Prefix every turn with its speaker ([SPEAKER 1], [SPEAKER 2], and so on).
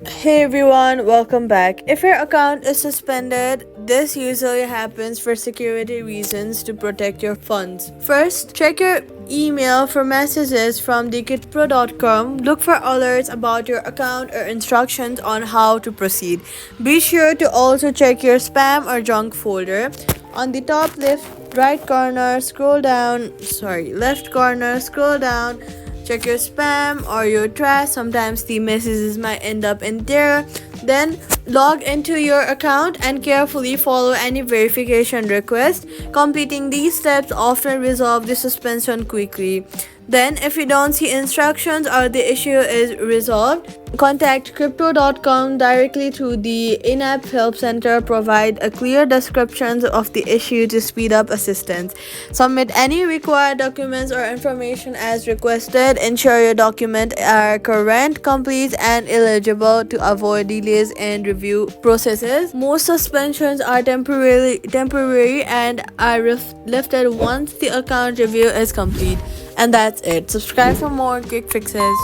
[SPEAKER 1] Hey everyone, welcome back. If your account is suspended, this usually happens for security reasons to protect your funds. First, check your email for messages from decodepro.com. Look for alerts about your account or instructions on how to proceed. Be sure to also check your spam or junk folder. On the top left corner, scroll down. Check your spam or your trash. Sometimes the messages might end up in there. Then log into your account and carefully follow any verification request. Completing these steps often resolve the suspension quickly. Then, if you don't see instructions or the issue is resolved, contact crypto.com directly through the in-app help center. Provide a clear description of the issue to speed up assistance. Submit any required documents or information as requested. Ensure your documents are current, complete, and eligible to avoid delays in review processes. Most suspensions are temporary and are lifted once the account review is complete. And that's it. Subscribe for more quick fixes.